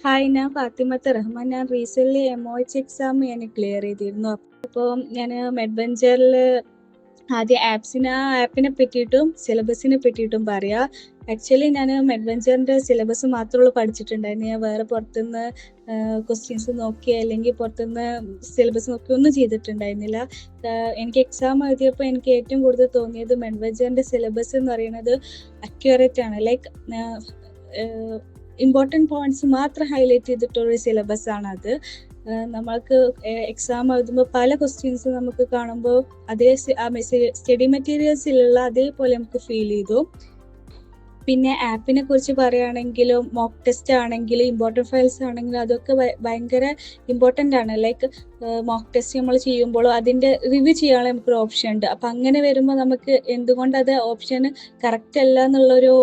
Hi, ഞാൻ ഫാത്തിമത്ത് റഹ്മാൻ. ഞാൻ recently MOH exam ഞാൻ ക്ലിയർ ചെയ്തിരുന്നു. അപ്പോൾ ഞാൻ മെഡ്വെഞ്ചറിൽ ആദ്യം ആപ്പിനെ പറ്റിയിട്ടും സിലബസിനെ പറ്റിയിട്ടും പറയാം. ആക്ച്വലി ഞാൻ മെഡ്വെഞ്ചറിൻ്റെ സിലബസ് മാത്രമേ പഠിച്ചിട്ടുണ്ടായിരുന്നു. ഞാൻ വേറെ പുറത്തുനിന്ന് ക്വസ്റ്റ്യൻസ് നോക്കി അല്ലെങ്കിൽ പുറത്തുനിന്ന് സിലബസ് നോക്കി ഒന്നും ചെയ്തിട്ടുണ്ടായിരുന്നില്ല. എനിക്ക് എക്സാം എഴുതിയപ്പോൾ എനിക്ക് ഏറ്റവും കൂടുതൽ തോന്നിയത് മെഡ്വെഞ്ചറിൻ്റെ സിലബസ് എന്ന് പറയുന്നത് അക്യുറേറ്റ് ആണ്. ലൈക്ക് ഇമ്പോർട്ടൻറ്റ് പോയിന്റ്സ് മാത്രം ഹൈലൈറ്റ് ചെയ്തിട്ടുള്ള സിലബസ് ആണ് അത്. നമ്മൾക്ക് എക്സാം എഴുതുമ്പോൾ പല ക്വസ്റ്റ്യൻസ് നമുക്ക് കാണുമ്പോൾ അതേ സ്റ്റഡി മെറ്റീരിയൽസിലുള്ള അതേപോലെ നമുക്ക് ഫീൽ ചെയ്തു. പിന്നെ ആപ്പിനെ കുറിച്ച് പറയുകയാണെങ്കിലും മോക്ക് ടെസ്റ്റ് ആണെങ്കിലും ഇമ്പോർട്ടൻറ്റ് ഫയൽസ് ആണെങ്കിലും അതൊക്കെ ഭയങ്കര ഇമ്പോർട്ടൻ്റ് ആണ്. ലൈക്ക് മോക്ക് ടെസ്റ്റ് നമ്മൾ ചെയ്യുമ്പോൾ അതിൻ്റെ റിവ്യൂ ചെയ്യാനുള്ള നമുക്കൊരു ഓപ്ഷൻ ഉണ്ട്. അപ്പം അങ്ങനെ വരുമ്പോൾ നമുക്ക് എന്തുകൊണ്ട് അത് ഓപ്ഷൻ കറക്റ്റ് അല്ല എന്നുള്ളൊരു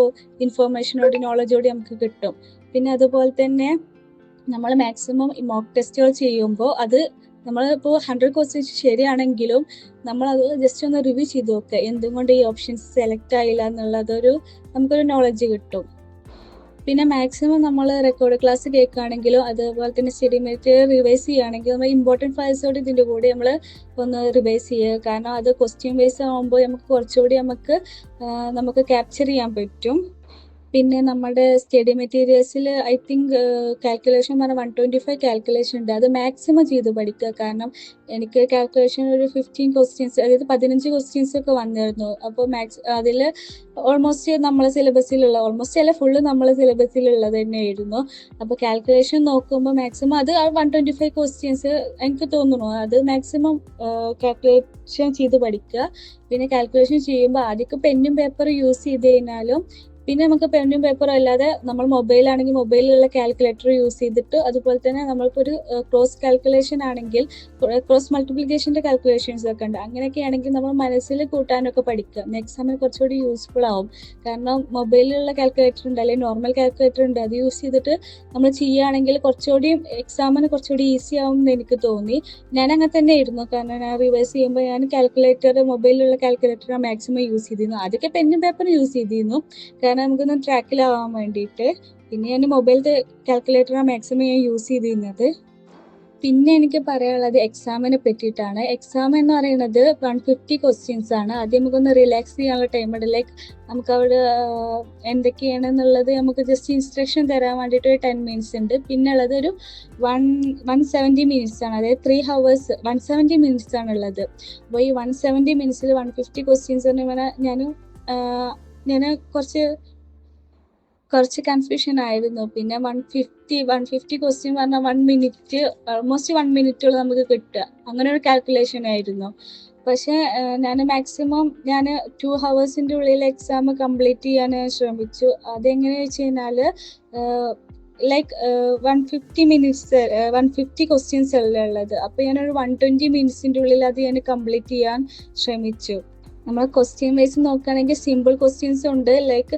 ഇൻഫോർമേഷനോട് നോളജോട് നമുക്ക് കിട്ടും. പിന്നെ അതുപോലെ തന്നെ നമ്മൾ മാക്സിമം ഈ മോക്ക് ടെസ്റ്റുകൾ ചെയ്യുമ്പോൾ അത് നമ്മളിപ്പോൾ 100 ക്വസ്റ്റ്യൻസ് ശരിയാണെങ്കിലും നമ്മളത് ജസ്റ്റ് ഒന്ന് റിവ്യൂ ചെയ്ത് നോക്കുക, എന്തുകൊണ്ട് ഈ ഓപ്ഷൻസ് സെലക്ട് ആയില്ല എന്നുള്ളതൊരു നമുക്കൊരു നോളജ് കിട്ടും. പിന്നെ മാക്സിമം നമ്മൾ റെക്കോർഡ് ക്ലാസ് കേൾക്കുകയാണെങ്കിലും അതുപോലെ തന്നെ സ്റ്റഡി മെറ്റീരിയൽ റിവൈസ് ചെയ്യുകയാണെങ്കിൽ നമ്മൾ ഇമ്പോർട്ടൻറ്റ് ഫയൽസോട് ഇതിൻ്റെ കൂടെ നമ്മൾ ഒന്ന് റിവൈസ് ചെയ്യുക. കാരണം അത് ക്വസ്റ്റ്യൻ ബേസ് ആകുമ്പോൾ നമുക്ക് കുറച്ചുകൂടി നമുക്ക് ക്യാപ്ചർ ചെയ്യാൻ പറ്റും. പിന്നെ നമ്മുടെ സ്റ്റഡി മെറ്റീരിയൽസിൽ ഐ തിങ്ക് കാൽക്കുലേഷൻ പറഞ്ഞാൽ 125 കാൽക്കുലേഷൻ ഉണ്ട്. അത് മാക്സിമം ചെയ്ത് പഠിക്കുക. കാരണം എനിക്ക് കാൽക്കുലേഷൻ ഒരു 15 ക്വസ്റ്റ്യൻസ്, അതായത് 15 ക്വസ്റ്റ്യൻസ് ഒക്കെ വന്നിരുന്നു. അപ്പോൾ അതിൽ ഓൾമോസ്റ്റ് നമ്മളെ സിലബസിലുള്ള, ഓൾമോസ്റ്റ് അല്ല ഫുള്ള് നമ്മളെ സിലബസിലുള്ളത് തന്നെയായിരുന്നു. അപ്പോൾ കാൽക്കുലേഷൻ നോക്കുമ്പോൾ മാക്സിമം അത് 125 ക്വസ്റ്റ്യൻസ് എനിക്ക് തോന്നുന്നു അത് മാക്സിമം കാൽക്കുലേഷൻ ചെയ്ത് പഠിക്കുക. പിന്നെ കാൽക്കുലേഷൻ ചെയ്യുമ്പോൾ ആദ്യമൊക്കെ പെന്നും പേപ്പറും യൂസ് ചെയ്ത് കഴിഞ്ഞാലും പിന്നെ നമുക്ക് പെന്നും പേപ്പറും അല്ലാതെ നമ്മൾ മൊബൈലാണെങ്കിൽ മൊബൈലിലുള്ള കാൽക്കുലേറ്റർ യൂസ് ചെയ്തിട്ട്, അതുപോലെ തന്നെ നമ്മളിപ്പോൾ ഒരു ക്രോസ് കാൽക്കുലേഷൻ ആണെങ്കിൽ ക്രോസ് മൾട്ടിപ്ലിക്കേഷൻ്റെ കാൽക്കുലേഷൻസ് ഒക്കെ ഉണ്ട്. അങ്ങനെയൊക്കെ ആണെങ്കിൽ നമ്മൾ മനസ്സിൽ കൂട്ടാനൊക്കെ പഠിക്കുക. എക്സാമിന് കുറച്ചുകൂടി യൂസ്ഫുൾ ആവും. കാരണം മൊബൈലിലുള്ള കാൽക്കുലേറ്റർ ഉണ്ട്, അല്ലെങ്കിൽ നോർമൽ കാൽക്കുലേറ്റർ ഉണ്ട്, അത് യൂസ് ചെയ്തിട്ട് നമ്മൾ ചെയ്യുകയാണെങ്കിൽ കുറച്ചുകൂടി എക്സാമിന് കുറച്ചുകൂടി ഈസി ആവും എന്ന് എനിക്ക് തോന്നി. ഞാൻ അങ്ങനെ തന്നെ ആയിരുന്നു. കാരണം ഞാൻ റിവൈസ് ചെയ്യുമ്പോൾ ഞാൻ മൊബൈലിലുള്ള കാൽക്കുലേറ്റർ മാക്സിമം യൂസ് ചെയ്തിരുന്നു. ആദ്യമൊക്കെ പെന്നും പേപ്പറും യൂസ് ചെയ്തിരുന്നു, കാരണം നമുക്കൊന്ന് ട്രാക്കിലാവാൻ വേണ്ടിയിട്ട്. പിന്നെ ഞാൻ മൊബൈലത്തെ കാൽക്കുലേറ്ററാണ് മാക്സിമം ഞാൻ യൂസ് ചെയ്തിരുന്നത്. പിന്നെ എനിക്ക് പറയാനുള്ളത് എക്സാമിനെ പറ്റിയിട്ടാണ്. എക്സാം എന്ന് പറയുന്നത് 150 ക്വസ്റ്റ്യൻസ് ആണ്. ആദ്യം നമുക്കൊന്ന് റിലാക്സ് ചെയ്യാനുള്ള ടൈം ഉണ്ട്. ലൈക്ക് നമുക്ക് അവിടെ എന്തൊക്കെയാണെന്നുള്ളത് നമുക്ക് ജസ്റ്റ് ഇൻസ്ട്രക്ഷൻ തരാൻ വേണ്ടിയിട്ട് ഒരു 10 മിനിറ്റ്സ് ഉണ്ട്. പിന്നെ ഉള്ളത് ഒരു 170 മിനിറ്റ്സ് ആണ്. അതായത് 3 hours 170 മിനിറ്റ്സ് ആണുള്ളത്. അപ്പോൾ ഈ 170 മിനിറ്റ്സിൽ 150 ക്വസ്റ്റ്യൻസ് എന്ന് പറഞ്ഞാൽ ഞാൻ കുറച്ച് കൺഫ്യൂഷൻ ആയിരുന്നു. പിന്നെ 150 ക്വസ്റ്റ്യൻ പറഞ്ഞാൽ 1 മിനിറ്റ്, ഓൾമോസ്റ്റ് 1 മിനിറ്റോളം നമുക്ക് കിട്ടുക, അങ്ങനെ ഒരു കാൽക്കുലേഷൻ ആയിരുന്നു. പക്ഷേ ഞാൻ മാക്സിമം 2 ഹവേഴ്സിൻ്റെ ഉള്ളിൽ എക്സാം കംപ്ലീറ്റ് ചെയ്യാൻ ശ്രമിച്ചു. അതെങ്ങനെയാണെന്ന് വെച്ച് കഴിഞ്ഞാൽ ലൈക്ക് 150 ക്വസ്റ്റ്യൻസ് അല്ലേ ഉള്ളത്. അപ്പോൾ ഞാനൊരു 120 മിനിറ്റ്സിൻ്റെ ഉള്ളിൽ അത് ഞാൻ കംപ്ലീറ്റ് ചെയ്യാൻ ശ്രമിച്ചു. നമ്മൾ ക്വസ്റ്റ്യൻ വൈസ് നോക്കുകയാണെങ്കിൽ സിമ്പിൾ ക്വസ്റ്റ്യൻസ് ഉണ്ട്. ലൈക്ക്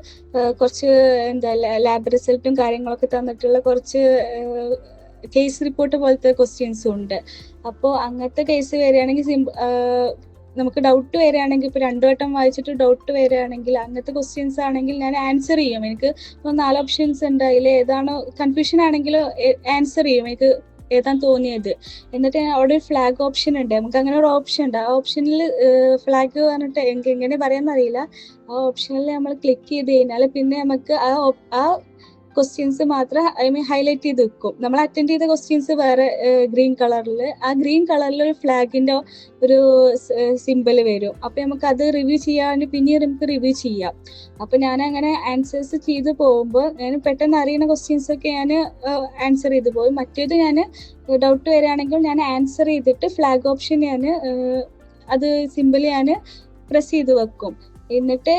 കുറച്ച് ലാബ് റിസൾട്ടും കാര്യങ്ങളൊക്കെ തന്നിട്ടുള്ള കുറച്ച് കേസ് റിപ്പോർട്ട് പോലത്തെ ക്വസ്റ്റ്യൻസും ഉണ്ട്. അപ്പോൾ അങ്ങനത്തെ കേസ് വരികയാണെങ്കിൽ നമുക്ക് ഡൗട്ട് വരികയാണെങ്കിൽ, ഇപ്പോൾ 2 വട്ടം വായിച്ചിട്ട് ഡൗട്ട് വരികയാണെങ്കിൽ അങ്ങനത്തെ ക്വസ്റ്റ്യൻസ് ആണെങ്കിൽ ഞാൻ ആൻസർ ചെയ്യും. എനിക്ക് ഇപ്പോൾ 4 ഓപ്ഷൻസ് ഉണ്ട്, അതിൽ ഏതാണോ കൺഫ്യൂഷൻ ആണെങ്കിൽ ആൻസർ ചെയ്യും എനിക്ക് ഏതാണ് തോന്നിയത്. എന്നിട്ട് അവിടെ ഒരു ഫ്ലാഗ് ഓപ്ഷൻ ഉണ്ട്, നമുക്ക് അങ്ങനെ ഒരു ഓപ്ഷൻ ഉണ്ട്. ആ ഓപ്ഷനിൽ ഫ്ലാഗ് പറഞ്ഞിട്ട് എനിക്ക് എങ്ങനെ പറയാമെന്നറിയില്ല. ആ ഓപ്ഷനിൽ നമ്മൾ ക്ലിക്ക് ചെയ്ത് കഴിഞ്ഞാൽ പിന്നെ നമുക്ക് ആ ക്വസ്റ്റ്യൻസ് മാത്രം ഹൈലൈറ്റ് ചെയ്ത് വെക്കും. നമ്മൾ അറ്റൻഡ് ചെയ്ത ക്വസ്റ്റ്യൻസ് വേറെ ഗ്രീൻ കളറിൽ, ആ ഗ്രീൻ കളറിൽ ഒരു ഫ്ലാഗിൻ്റെ ഒരു സിമ്പിൾ വരും. അപ്പോൾ നമുക്ക് അത് റിവ്യൂ ചെയ്യാൻ പിന്നീട് നമുക്ക് റിവ്യൂ ചെയ്യാം. അപ്പോൾ ഞാൻ അങ്ങനെ ആൻസേഴ്സ് ചെയ്ത് പോകുമ്പോൾ ഞാൻ പെട്ടെന്ന് അറിയുന്ന ക്വസ്റ്റ്യൻസൊക്കെ ഞാൻ ആൻസർ ചെയ്ത് പോകും. മറ്റേത് ഞാൻ ഡൗട്ട് വരികയാണെങ്കിൽ ഞാൻ ആൻസർ ചെയ്തിട്ട് ഫ്ലാഗ് ഓപ്ഷൻ അത് സിമ്പിൾ ഞാൻ പ്രസ് ചെയ്ത് വെക്കും. എന്നിട്ട്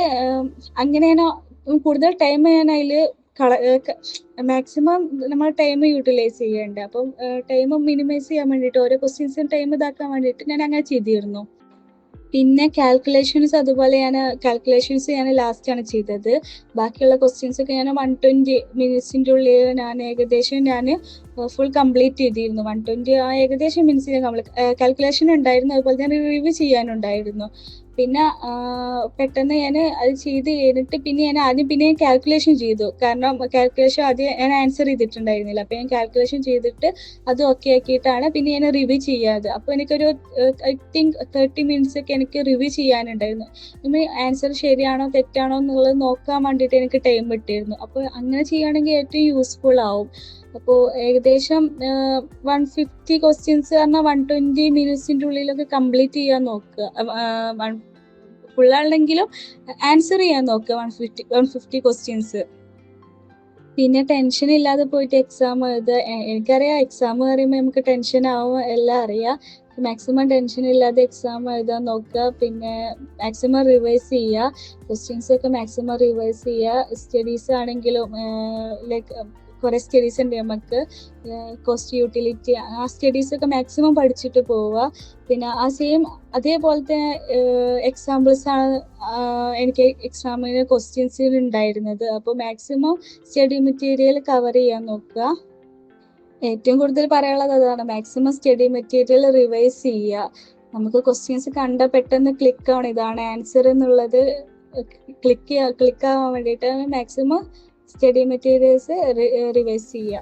അങ്ങനെയാണ് കൂടുതൽ ടൈം ഞാൻ അതിൽ മാക്സിമം നമ്മൾ ടൈം യൂട്ടിലൈസ് ചെയ്യേണ്ടത്. അപ്പം ടൈം മിനിമൈസ് ചെയ്യാൻ വേണ്ടിയിട്ട് ഓരോ ക്വസ്റ്റ്യൻസും ടൈം ഇതാക്കാൻ വേണ്ടിയിട്ട് ഞാൻ അങ്ങനെ ചെയ്തിരുന്നു. പിന്നെ കാൽക്കുലേഷൻസ് അതുപോലെ ഞാൻ ലാസ്റ്റാണ് ചെയ്തത്. ബാക്കിയുള്ള ക്വസ്റ്റ്യൻസ് ഒക്കെ ഞാൻ 120 മിനിറ്റ്സിൻ്റെ ഉള്ളിൽ ഞാൻ ഏകദേശം ഫുൾ കംപ്ലീറ്റ് ചെയ്തിരുന്നു. 120 ഏകദേശം മിനിറ്റ്സിന് കാൽക്കുലേഷൻ ഉണ്ടായിരുന്നു, അതുപോലെ തന്നെ റിവ്യൂ ചെയ്യാനുണ്ടായിരുന്നു. പിന്നെ പെട്ടെന്ന് ഞാൻ അത് ചെയ്ത് കഴിഞ്ഞിട്ട് പിന്നെ ഞാൻ ആദ്യം പിന്നെ കാൽക്കുലേഷൻ ചെയ്തു. കാരണം കാൽക്കുലേഷൻ ആദ്യം ഞാൻ ആൻസർ ചെയ്തിട്ടുണ്ടായിരുന്നില്ല. അപ്പോൾ ഞാൻ കാൽക്കുലേഷൻ ചെയ്തിട്ട് അത് ഓക്കെ ആക്കിയിട്ടാണ് പിന്നെ ഞാൻ റിവ്യൂ ചെയ്യാതെ. അപ്പോൾ എനിക്കൊരു ഐ തിങ്ക് 30 മിനിറ്റ്സ് ഒക്കെ എനിക്ക് റിവ്യൂ ചെയ്യാനുണ്ടായിരുന്നു. ആൻസർ ശരിയാണോ തെറ്റാണോ എന്നുള്ളത് നോക്കാൻ വേണ്ടിയിട്ട് എനിക്ക് ടൈം കിട്ടിയിരുന്നു. അപ്പോൾ അങ്ങനെ ചെയ്യുകയാണെങ്കിൽ ഏറ്റവും യൂസ്ഫുൾ ആവും. അപ്പോൾ ഏകദേശം 150 ക്വസ്റ്റ്യൻസ് പറഞ്ഞാൽ 120 മിനിറ്റ്സിൻ്റെ ഉള്ളിലൊക്കെ കംപ്ലീറ്റ് ചെയ്യാൻ നോക്കുക. ഫുള്ളാണെങ്കിലും ആൻസർ ചെയ്യാൻ നോക്കുക 150 ക്വസ്റ്റ്യൻസ്. പിന്നെ ടെൻഷൻ ഇല്ലാതെ പോയിട്ട് എക്സാം എഴുതുക. എനിക്കറിയാം എക്സാം പറയുമ്പോൾ നമുക്ക് ടെൻഷൻ ആവും, എല്ലാം അറിയാം. മാക്സിമം ടെൻഷൻ ഇല്ലാതെ എക്സാം എഴുതാൻ നോക്കുക. പിന്നെ മാക്സിമം റിവൈസ് ചെയ്യുക, ക്വസ്റ്റ്യൻസ് ഒക്കെ മാക്സിമം റിവൈസ് ചെയ്യുക. സ്റ്റഡീസ് ആണെങ്കിലും ലൈക്ക് കുറേ സ്റ്റഡീസ് ഉണ്ട് നമുക്ക്, കോസ്റ്റ് യൂട്ടിലിറ്റി, ആ സ്റ്റഡീസ് ഒക്കെ മാക്സിമം പഠിച്ചിട്ട് പോവുക. പിന്നെ അതേപോലത്തെ എക്സാമ്പിൾസ് ആണ് എനിക്ക് എക്സാമിന് ക്വസ്റ്റ്യൻസിൽ ഉണ്ടായിരുന്നത്. അപ്പോൾ മാക്സിമം സ്റ്റഡി മെറ്റീരിയൽ കവർ ചെയ്യാൻ നോക്കുക. ഏറ്റവും കൂടുതൽ പറയാനുള്ളത് അതാണ്, മാക്സിമം സ്റ്റഡി മെറ്റീരിയൽ റിവൈസ് ചെയ്യുക. നമുക്ക് ക്വസ്റ്റ്യൻസ് കണ്ട പെട്ടെന്ന് ക്ലിക്ക് ആവണം ഇതാണ് ആൻസർ എന്നുള്ളത് ക്ലിക്ക് ആവാൻ വേണ്ടിയിട്ട് മാക്സിമം സ്റ്റഡി മെറ്റീരിയൽസ് റിവൈസ് ചെയ്യുക.